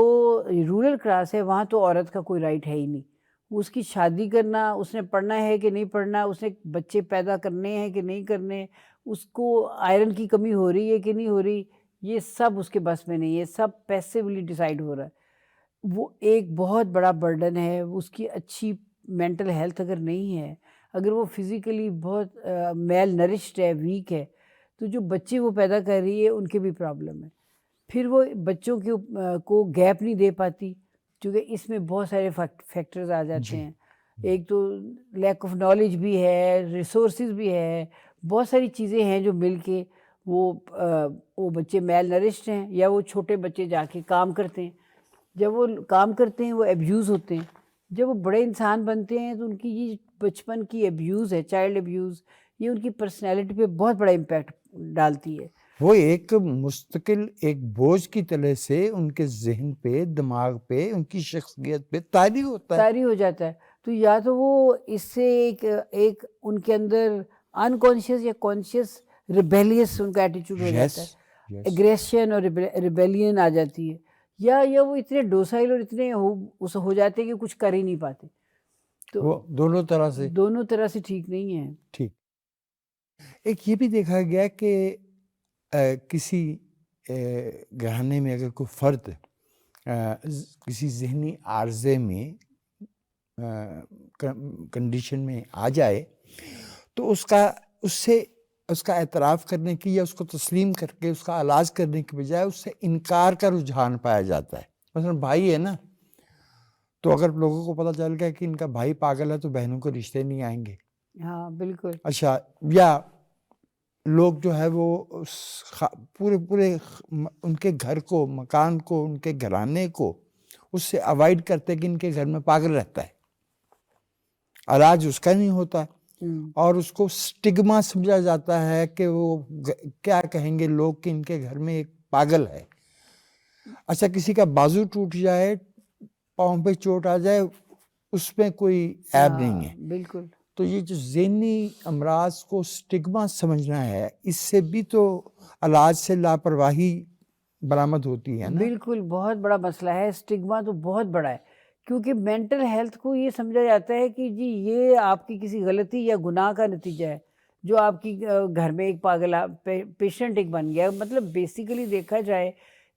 رورل کلاس ہے وہاں تو عورت کا کوئی رائٹ ہے ہی نہیں. اس کی شادی کرنا، اس نے پڑھنا ہے کہ نہیں پڑھنا، اس نے بچے پیدا کرنے ہیں کہ نہیں کرنے، اس کو آئرن کی کمی ہو رہی ہے کہ نہیں ہو رہی، یہ سب اس کے بس میں نہیں ہے. سب پیسیولی ڈیسائیڈ ہو رہا ہے. وہ ایک بہت بڑا برڈن ہے. اس کی اچھی مینٹل ہیلتھ اگر نہیں ہے، اگر وہ فزیکلی بہت میل نرشڈ ہے، ویک ہے، تو جو بچے وہ پیدا کر رہی ہے ان کے بھی پرابلم ہے. پھر وہ بچوں کو گیپ نہیں دے پاتی، کیونکہ اس میں بہت سارے فیکٹرز آ جاتے ہیں. ایک تو لیک آف نالج بھی ہے، ریسورسز بھی ہے، بہت ساری چیزیں ہیں جو مل کے وہ بچے میل نرشڈ ہیں، یا وہ چھوٹے بچے جا کے کام کرتے ہیں. جب وہ کام کرتے ہیں وہ ایبیوز ہوتے ہیں. جب وہ بڑے انسان بنتے ہیں تو ان کی یہ بچپن کی ایبیوز ہے، چائلڈ ایبیوز، یہ ان کی پرسنالٹی پہ بہت بڑا امپیکٹ ڈالتی ہے. وہ ایک مستقل ایک بوجھ کی طرح سے ان کے ذہن پہ، دماغ پہ، ان کی شخصیت پہ طاری ہوتا ہے، طاری ہو جاتا ہے. تو یا تو وہ اس سے ایک ان کے اندر انکانشیس یا کانشیس ریبیلیس ان کا ایٹیچیوڈ ہو جاتا ہے، ایگریشن اور ریبیلین آ جاتی ہے، یا وہ اتنے ڈوسائل اور اتنے ہو جاتے ہیں کہ کچھ کر ہی نہیں پاتے. تو وہ دونوں طرح سے ٹھیک نہیں ہے. ٹھیک. ایک یہ بھی دیکھا گیا کہ کسی گھرانے میں اگر کوئی فرد کسی ذہنی عارضے میں کنڈیشن میں آ جائے تو اس کا اعتراف کرنے کی یا اس کو تسلیم کر کے اس کا علاج کرنے کی بجائے اس سے انکار کا رجحان پایا جاتا ہے. مثلا بھائی ہے نا، تو اگر لوگوں کو پتہ چل گیا کہ ان کا بھائی پاگل ہے تو بہنوں کو رشتے نہیں آئیں گے. ہاں بالکل. اچھا، یا لوگ جو ہے وہ پورے ان کے گھر کو، مکان کو، ان کے گھرانے کو اس سے اوائڈ کرتے کہ ان کے گھر میں پاگل رہتا ہے، علاج اس کا نہیں ہوتا، اور اس کو سٹگما سمجھا جاتا ہے کہ وہ کیا کہیں گے لوگ کہ ان کے گھر میں ایک پاگل ہے. اچھا، کسی کا بازو ٹوٹ جائے، پاؤں پہ چوٹ آ جائے، اس میں کوئی عیب نہیں ہے. بالکل. تو یہ جو ذہنی امراض کو سٹگما سمجھنا ہے، اس سے بھی تو علاج سے لاپرواہی برآمد ہوتی ہے نا. بالکل بہت بڑا مسئلہ ہے، اسٹگما تو بہت بڑا ہے، کیونکہ مینٹل ہیلتھ کو یہ سمجھا جاتا ہے کہ جی یہ آپ کی کسی غلطی یا گناہ کا نتیجہ ہے، جو آپ کی گھر میں ایک پاگل پیشنٹ ایک بن گیا. مطلب بیسیکلی دیکھا جائے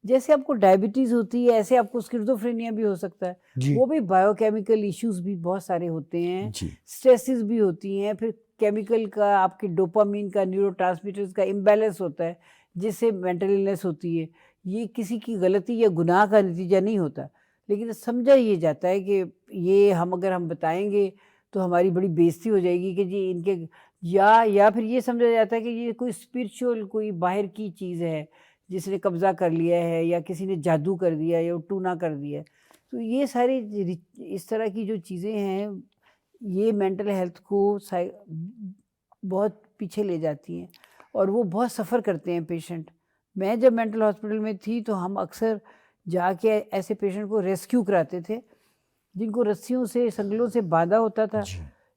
جیسے آپ کو ڈائبٹیز ہوتی ہے ایسے آپ کو اسکیزوفرینیا بھی ہو سکتا ہے. جی وہ بھی بایو کیمیکل ایشوز بھی بہت سارے ہوتے ہیں، جی اسٹریسز بھی ہوتی ہیں، پھر کیمیکل کا آپ کی ڈوپامین کا نیورو ٹرانسمیٹرز کا امبیلنس ہوتا ہے جس سے مینٹل النیس ہوتی ہے. یہ کسی کی غلطی یا گناہ کا نتیجہ نہیں ہوتا، لیکن سمجھا یہ جاتا ہے کہ یہ اگر ہم بتائیں گے تو ہماری بڑی بےزتی ہو جائے گی کہ جی ان کے یا پھر یہ سمجھا جاتا ہے کہ یہ کوئی اسپرچول کوئی باہر کی چیز ہے جس نے قبضہ کر لیا ہے، یا کسی نے جادو کر دیا یا ٹونا کر دیا ہے. تو یہ ساری اس طرح کی جو چیزیں ہیں یہ مینٹل ہیلتھ کو بہت پیچھے لے جاتی ہیں اور وہ بہت سفر کرتے ہیں پیشنٹ. میں جب مینٹل ہاسپٹل میں تھی تو ہم اکثر جا کے ایسے پیشنٹ کو ریسکیو کراتے تھے جن کو رسیوں سے سنگلوں سے باندھا ہوتا تھا،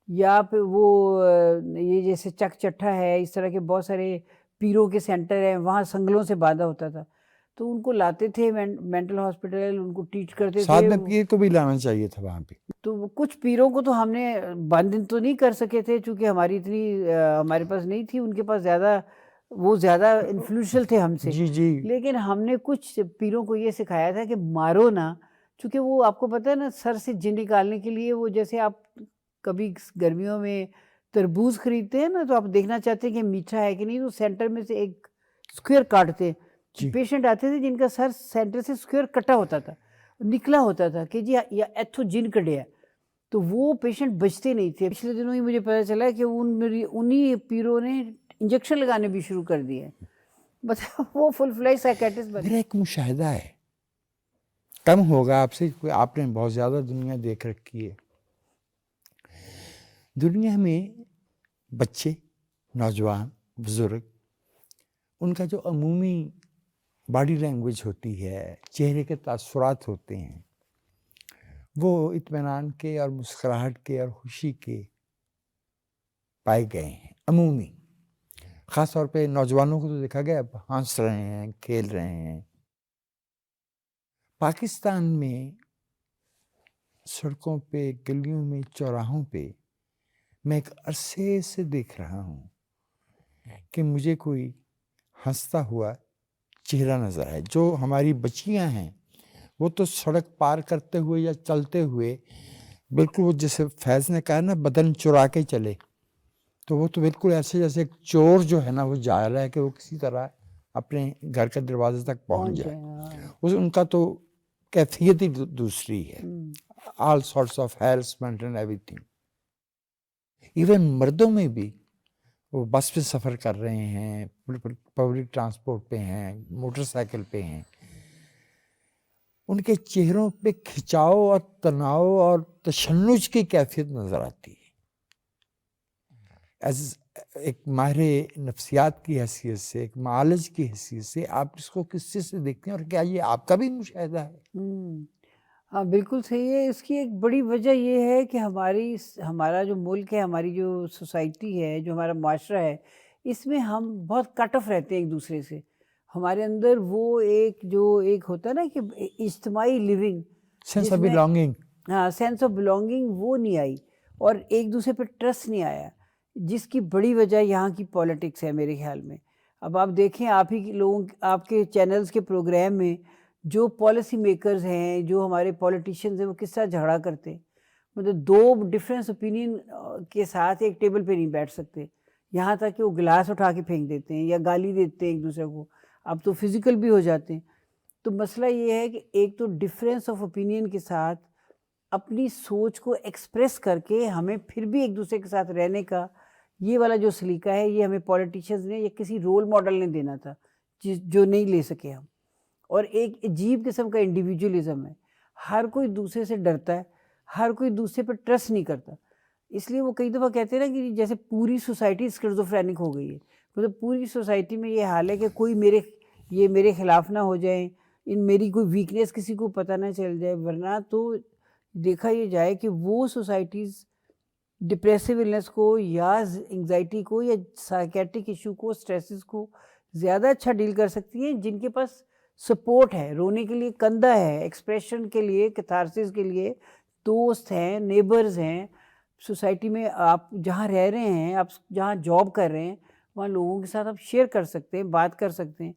یا پھر وہ یہ جیسے چک چٹھا ہے، اس طرح کے بہت سارے پیروں کے سینٹر ہیں وہاں سنگلوں سے باندھا ہوتا تھا. تو ان کو لاتے تھے مینٹل ہاسپٹل، ان کو ٹریٹ کرتے ساتھ تھے. میں پیر کو بھی لانا چاہیے تھا وہاں پہ. تو کچھ پیروں کو تو ہم نے بند تو نہیں کر سکے تھے چونکہ ہمارے پاس نہیں تھی، ان کے پاس وہ زیادہ انفلوئنشل تھے ہم سے. جی جی لیکن ہم نے کچھ پیروں کو یہ سکھایا تھا کہ مارو نہ، چونکہ وہ آپ کو پتہ ہے نا سر سے جن نکالنے کے لیے، وہ جیسے آپ کبھی گرمیوں میں تربوز خریدتے ہیں نا تو آپ دیکھنا چاہتے ہیں کہ میٹھا ہے کہ نہیں، تو سینٹر میں سے ایک اسکوئر کاٹتے ہیں. پیشنٹ آتے تھے جن کا سر سینٹر سے اسکوئر کٹا ہوتا تھا، نکلا ہوتا تھا کہ جی یا ایتھو جن کڑیا، تو وہ پیشنٹ بچتے نہیں تھے. پچھلے دنوں ہی مجھے پتہ چلا کہ انہی پیروں نے انجیکشن لگانے بھی شروع کر دیے. وہ فل فلیج سائیکیٹرسٹ بنے. میرا ایک مشاہدہ ہے، کم ہوگا آپ سے، آپ نے بہت زیادہ دنیا دیکھ رکھی ہے. دنیا میں بچے، نوجوان، بزرگ، ان کا جو عمومی باڈی لینگویج ہوتی ہے، چہرے کے تاثرات ہوتے ہیں، وہ اطمینان کے اور مسکراہٹ کے اور خوشی کے پائے گئے ہیں عمومی. خاص طور پہ نوجوانوں کو تو دیکھا گیا اب ہنس رہے ہیں، کھیل رہے ہیں. پاکستان میں سڑکوں پہ، گلیوں میں، چوراہوں پہ میں ایک عرصے سے دیکھ رہا ہوں کہ مجھے کوئی ہنستا ہوا چہرہ نظر آئے. جو ہماری بچیاں ہیں وہ تو سڑک پار کرتے ہوئے یا چلتے ہوئے بالکل وہ جیسے فیض نے کہا نا بدن چرا کے چلے، تو وہ تو بالکل ایسے جیسے ایک چور جو ہے نا وہ جا رہا ہے کہ وہ کسی طرح اپنے گھر کے دروازے تک پہنچ جائے. ان کا تو کیفیت ہی دوسری ہے. All sorts of harassment and every thing. Even مردوں میں بھی وہ بس پہ سفر کر رہے ہیں، پبلک ٹرانسپورٹ پہ ہیں، موٹر سائیکل پہ ہیں، ان کے چہروں پہ کھچاؤ اور تناؤ اور تشنج کی کیفیت نظر آتی ہے. ایز ایک ماہر نفسیات کی حیثیت سے، ایک معالج کی حیثیت سے آپ اس کو کس چیز سے دیکھتے ہیں، اور کیا یہ آپ کا بھی مشاہدہ ہے؟ ہاں بالکل صحیح ہے. اس کی ایک بڑی وجہ یہ ہے کہ ہمارا جو ملک ہے، ہماری جو سوسائٹی ہے، جو ہمارا معاشرہ ہے، اس میں ہم بہت کٹ آف رہتے ہیں ایک دوسرے سے. ہمارے اندر وہ ایک ہوتا ہے نا کہ اجتماعی لیونگ، سینس آف بلانگنگ. ہاں سینس آف بلانگنگ وہ نہیں آئی، اور ایک دوسرے پہ ٹرسٹ نہیں آیا، جس کی بڑی وجہ یہاں کی پولیٹکس ہے میرے خیال میں. اب آپ دیکھیں آپ ہی لوگوں، آپ کے چینلز کے پروگرام میں جو پالیسی میکرز ہیں، جو ہمارے پولیٹیشینز ہیں، وہ کس طرح جھگڑا کرتے ہیں. مطلب دو ڈفرینس اوپینین کے ساتھ ایک ٹیبل پہ نہیں بیٹھ سکتے، یہاں تک کہ وہ گلاس اٹھا کے پھینک دیتے ہیں یا گالی دیتے ہیں ایک دوسرے کو. اب تو فزیکل بھی ہو جاتے ہیں. تو مسئلہ یہ ہے کہ ایک تو ڈفرینس آف اوپینین کے ساتھ اپنی سوچ کو ایکسپریس کر کے ہمیں پھر بھی ایک دوسرے کے ساتھ رہنے کا یہ والا جو سلیقہ ہے، یہ ہمیں پولیٹیشینز نے یا کسی رول ماڈل نے دینا تھا جو نہیں لے سکے ہم. اور ایک عجیب قسم کا انڈیویجولزم ہے، ہر کوئی دوسرے سے ڈرتا ہے، ہر کوئی دوسرے پہ ٹرسٹ نہیں کرتا. اس لیے وہ کئی دفعہ کہتے ہیں نا کہ جیسے پوری سوسائٹی اسکیزوفرینک ہو گئی ہے. مطلب پوری سوسائٹی میں یہ حال ہے کہ کوئی میرے خلاف نہ ہو جائیں، میری کوئی ویکنیس کسی کو پتہ نہ چل جائے. ورنہ تو دیکھا یہ جائے کہ وہ سوسائٹیز ڈپریسو النس کو یا انگزائٹی کو یا سائیکیٹرک ایشو کو، اسٹریسز کو زیادہ اچھا ڈیل کر سکتی ہیں جن کے پاس سپورٹ ہے، رونے کے لیے کندھا ہے، ایکسپریشن کے لیے، کیتھارسس کے لیے دوست ہیں، نیبرز ہیں، سوسائٹی میں آپ جہاں رہ رہے ہیں، آپ جہاں جاب کر رہے ہیں وہاں لوگوں کے ساتھ آپ شیئر کر سکتے ہیں، بات کر سکتے ہیں.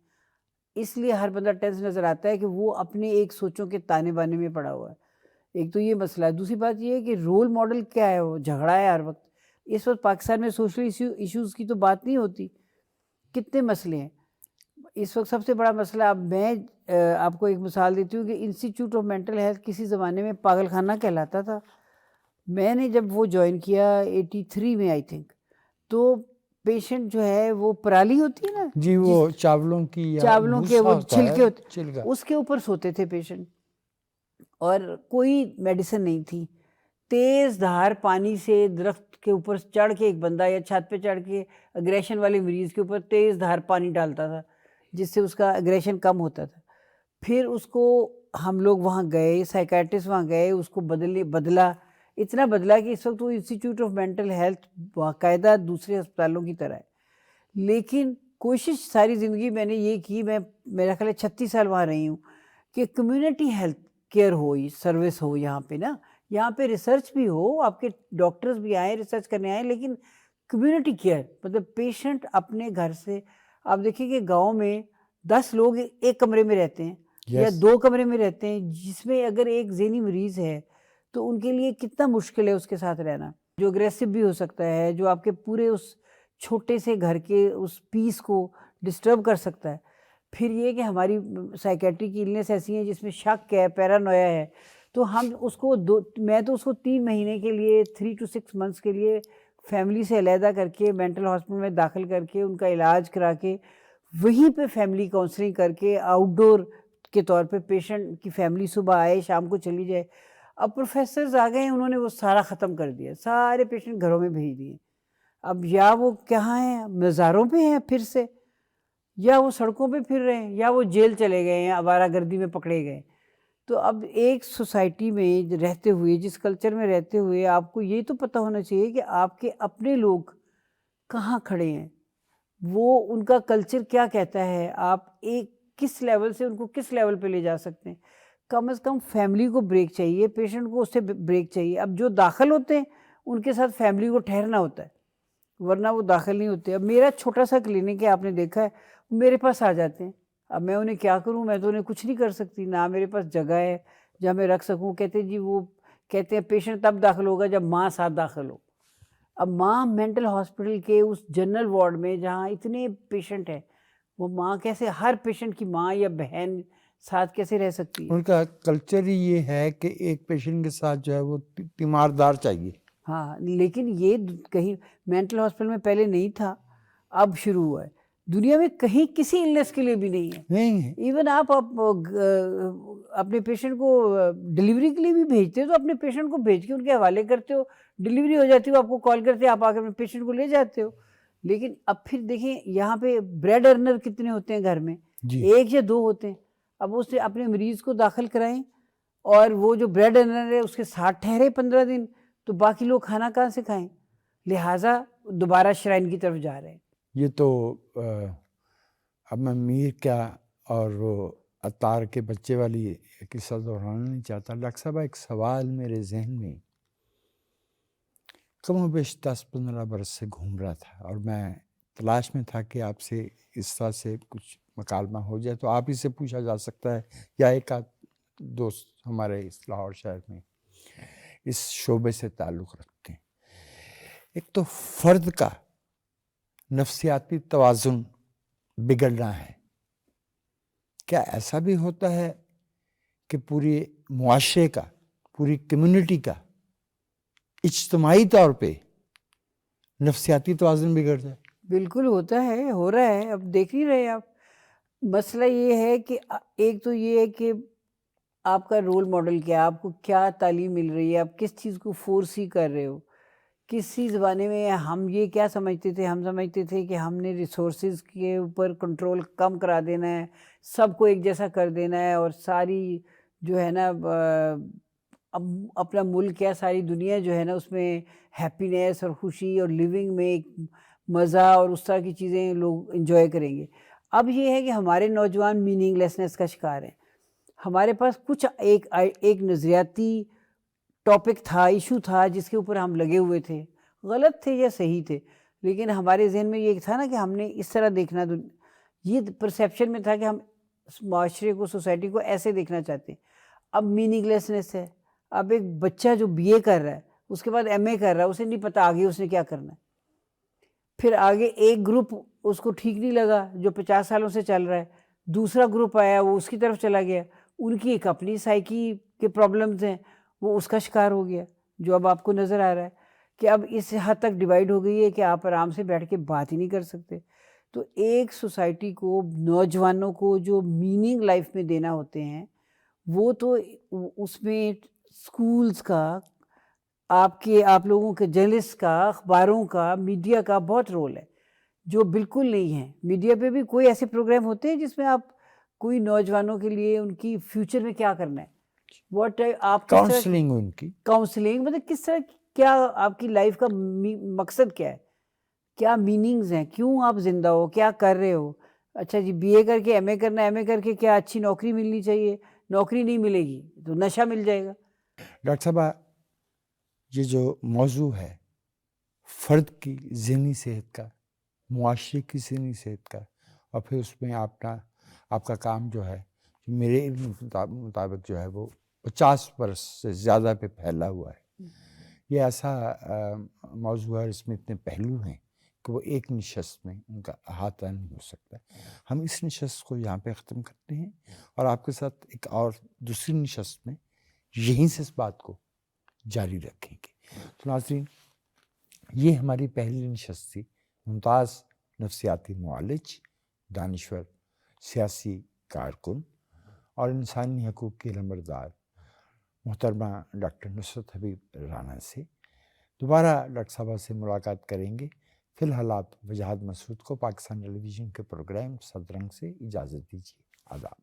اس لیے ہر بندہ ٹینس نظر آتا ہے کہ وہ اپنے ایک سوچوں کے تانے بانے میں پڑا ہوا ہے. ایک تو یہ مسئلہ ہے. دوسری بات یہ ہے کہ رول ماڈل کیا ہے، وہ جھگڑا ہے ہر وقت. اس وقت پاکستان میں سوشل ایشوز کی تو بات نہیں ہوتی، کتنے مسئلے ہیں اس وقت. سب سے بڑا مسئلہ، اب میں آپ کو ایک مثال دیتی ہوں کہ انسٹیٹیوٹ آف مینٹل ہیلتھ کسی زمانے میں پاگل خانہ کہلاتا تھا. میں نے جب وہ جوائن کیا 83 میں آئی تھنک، تو پیشنٹ جو ہے وہ پرالی ہوتی ہے نا جی، وہ چاولوں کی یا چاولوں کے وہ بھوسا ہوتا ہے، چھلکے ہوتے، چھلکا. اس کے اوپر سوتے تھے پیشنٹ اور کوئی میڈیسن نہیں تھی. تیز دھار پانی سے درخت کے اوپر چڑھ کے ایک بندہ یا چھت پہ چڑھ کے اگریشن والے مریض کے اوپر تیز دھار پانی ڈالتا تھا جس سے اس کا اگریشن کم ہوتا تھا. پھر اس کو ہم لوگ وہاں گئے، سائیکیٹرسٹ وہاں گئے، اس کو بدلا، اتنا بدلا کہ اس وقت وہ انسٹیٹیوٹ آف مینٹل ہیلتھ باقاعدہ دوسرے اسپتالوں کی طرح ہے. لیکن کوشش ساری زندگی میں نے یہ کی، میں میرا خیال ہے 36 سال وہاں رہی ہوں، کہ کمیونٹی ہیلتھ کیئر ہو، سروس ہو یہاں پہ نا، یہاں پہ ریسرچ بھی ہو، آپ کے ڈاکٹرز بھی آئیں ریسرچ کرنے آئیں، لیکن کمیونٹی کیئر مطلب پیشنٹ اپنے گھر سے. آپ دیکھیں کہ گاؤں میں 10 لوگ ایک کمرے میں رہتے ہیں یا 2 کمرے میں رہتے ہیں، جس میں اگر ایک ذہنی مریض ہے تو ان کے لیے کتنا مشکل ہے اس کے ساتھ رہنا، جو اگریسو بھی ہو سکتا ہے، جو آپ کے پورے اس چھوٹے سے گھر کے اس پیس کو ڈسٹرب کر سکتا ہے. پھر یہ کہ ہماری سائیکیٹری کی النس ایسی ہیں جس میں شک ہے، پیرانویا ہے، تو ہم اس کو میں تو اس کو 3 مہینے کے لیے 3 to 6 months کے لیے فیملی سے علیحدہ کر کے مینٹل ہاسپٹل میں داخل کر کے ان کا علاج کرا کے وہیں پہ فیملی کاؤنسلنگ کر کے آؤٹ ڈور کے طور پہ پیشنٹ کی فیملی صبح آئے شام کو چلی جائے. اب پروفیسرز آ گئے ہیں، انہوں نے وہ سارا ختم کر دیا، سارے پیشنٹ گھروں میں بھیج دیے. اب یا وہ کہاں ہیں، مزاروں پہ ہیں پھر سے، یا وہ سڑکوں پہ پھر رہے ہیں، یا وہ جیل چلے گئے ہیں، آوارہ گردی میں پکڑے گئے. تو اب ایک سوسائٹی میں رہتے ہوئے، جس کلچر میں رہتے ہوئے، آپ کو یہ تو پتہ ہونا چاہیے کہ آپ کے اپنے لوگ کہاں کھڑے ہیں، وہ ان کا کلچر کیا کہتا ہے، آپ ایک کس لیول سے ان کو کس لیول پہ لے جا سکتے ہیں. کم از کم فیملی کو بریک چاہیے، پیشنٹ کو اس سے بریک چاہیے. اب جو داخل ہوتے ہیں ان کے ساتھ فیملی کو ٹھہرنا ہوتا ہے، ورنہ وہ داخل نہیں ہوتے. اب میرا چھوٹا سا کلینک ہے، آپ نے دیکھا ہے، میرے پاس آ جاتے ہیں. اب میں انہیں کیا کروں، میں تو انہیں کچھ نہیں کر سکتی، نہ میرے پاس جگہ ہے جہاں میں رکھ سکوں. کہتے ہیں جی، وہ کہتے ہیں پیشنٹ تب داخل ہوگا جب ماں ساتھ داخل ہو. اب ماں مینٹل ہاسپٹل کے اس جنرل وارڈ میں جہاں اتنے پیشنٹ ہیں، وہ ماں کیسے، ہر پیشنٹ کی ماں یا بہن ساتھ کیسے رہ سکتی ہے؟ ان کا کلچر ہی یہ ہے کہ ایک پیشنٹ کے ساتھ جو ہے وہ تیماردار چاہیے. ہاں، لیکن یہ کہیں مینٹل ہاسپٹل میں پہلے نہیں تھا، اب شروع ہوا ہے. دنیا میں کہیں کسی النس کے لیے بھی نہیں ہے. نہیں ہے. ایون آپ اپنے پیشنٹ کو ڈلیوری کے لیے بھی بھیجتے ہو تو اپنے پیشنٹ کو بھیج کے ان کے حوالے کرتے ہو، ڈلیوری ہو جاتی ہو، آپ کو کال کرتے ہیں، آپ آ کے اپنے پیشنٹ کو لے جاتے ہو. لیکن اب پھر دیکھیں یہاں پہ بریڈ ارنر کتنے ہوتے ہیں گھر میں، 1 یا 2 ہوتے ہیں. اب اس نے اپنے مریض کو داخل کرائیں اور وہ جو بریڈ ارنر ہے اس کے ساتھ ٹھہرے 15 دن، تو باقی لوگ کھانا کہاں سے کھائیں؟ لہٰذا دوبارہ شرائن کی طرف جا رہے ہیں. یہ تو اب میں میر کیا اور وہ عطار کے بچے والی قصہ دہرانا نہیں چاہتا. ڈاکٹر صاحب، ایک سوال میرے ذہن میں کم و بیش 10-15 برس سے گھوم رہا تھا اور میں تلاش میں تھا کہ آپ سے اس طرح سے کچھ مکالمہ ہو جائے تو آپ ہی سے پوچھا جا سکتا ہے، یا ایک آدھ دوست ہمارے اس لاہور شہر میں اس شعبے سے تعلق رکھتے ہیں. ایک تو فرد کا نفسیاتی توازن بگڑنا ہے. کیا ایسا بھی ہوتا ہے کہ پوری معاشرے کا، پوری کمیونٹی کا اجتماعی طور پہ نفسیاتی توازن بگڑ جائے؟ بالکل ہوتا ہے، ہو رہا ہے. اب دیکھ نہیں رہے آپ. مسئلہ یہ ہے کہ ایک تو یہ ہے کہ آپ کا رول ماڈل کیا، آپ کو کیا تعلیم مل رہی ہے، آپ کس چیز کو فورس ہی کر رہے ہو. کسی زمانے میں ہم یہ کیا سمجھتے تھے، ہم سمجھتے تھے کہ ہم نے ریسورسز کے اوپر کنٹرول کم کرا دینا ہے، سب کو ایک جیسا کر دینا ہے، اور ساری جو ہے نا اب اپنا ملک ہے، ساری دنیا جو ہے نا اس میں ہیپینیس اور خوشی اور لیونگ میں ایک مزہ اور اس طرح کی چیزیں لوگ انجوائے کریں گے. اب یہ ہے کہ ہمارے نوجوان میننگ لیسنس کا شکار ہیں. ہمارے پاس کچھ ایک نظریاتی ٹاپک تھا، ایشو تھا جس کے اوپر ہم لگے ہوئے تھے، غلط تھے یا صحیح تھے، لیکن ہمارے ذہن میں یہ تھا نا کہ ہم نے اس طرح دیکھنا، یہ پرسیپشن میں تھا کہ ہم معاشرے کو، سوسائٹی کو ایسے دیکھنا چاہتے ہیں. اب میننگ لیسنس ہے. اب ایک بچہ جو بی اے کر رہا ہے، اس کے بعد ایم اے کر رہا ہے، اسے نہیں پتہ آگے اس نے کیا کرنا ہے. پھر آگے ایک گروپ اس کو ٹھیک نہیں لگا جو 50 سالوں سے چل رہا ہے، دوسرا گروپ آیا وہ اس کی طرف چلا گیا، ان کی ایک اپنی سائیکی کے پرابلمز ہیں، وہ اس کا شکار ہو گیا، جو اب آپ کو نظر آ رہا ہے کہ اب اس حد تک ڈیوائڈ ہو گئی ہے کہ آپ آرام سے بیٹھ کے بات ہی نہیں کر سکتے. تو ایک سوسائٹی کو، نوجوانوں کو جو میننگ لائف میں دینا ہوتے ہیں، وہ تو اس میں اسکولز کا، آپ لوگوں کے جرنلسٹ کا، اخباروں کا، میڈیا کا بہت رول ہے، جو بالکل نہیں ہے. میڈیا پہ بھی کوئی ایسے پروگرام ہوتے ہیں جس میں آپ کوئی نوجوانوں کے لیے ان کی فیوچر میں کیا کرنا ہے، واٹ آپ کاؤنسلنگ، ان کی کاؤنسلنگ، مطلب کس طرح، کیا آپ کی لائف کا مقصد کیا ہے، کیا میننگز ہیں، کیوں آپ زندہ ہو، کیا کر رہے ہو. اچھا جی بی اے کر کے ایم اے کرنا ہے، ایم اے کر کے کیا اچھی نوکری ملنی چاہیے، نوکری نہیں ملے گی تو نشہ مل جائے گا. ڈاکٹر صاحبہ، یہ جو موضوع ہے فرد کی ذہنی صحت کا، معاشرے کی ذہنی صحت کا، اور پھر اس میں آپ کا کام جو ہے، میرے علم مطابق جو ہے وہ 50 برس سے زیادہ پہ پھیلا ہوا ہے. یہ ایسا موضوع ہے، اس میں اتنے پہلو ہیں کہ وہ ایک نشست میں ان کا احاطہ نہیں ہو سکتا. ہم اس نشست کو یہاں پہ ختم کرتے ہیں اور آپ کے ساتھ ایک اور دوسری نشست میں یہیں سے اس بات کو جاری رکھیں گے. تو ناظرین، یہ ہماری پہلی نشست تھی. ممتاز نفسیاتی معالج، دانشور، سیاسی کارکن اور انسانی حقوق کی علمبردار محترمہ ڈاکٹر نصرت حبیب رانا سے. دوبارہ ڈاکٹر صاحبہ سے ملاقات کریں گے. فی الحال آپ وجاہت مسعود کو پاکستان ٹیلی ویژن کے پروگرام صدرنگ سے اجازت دیجیے. آداب.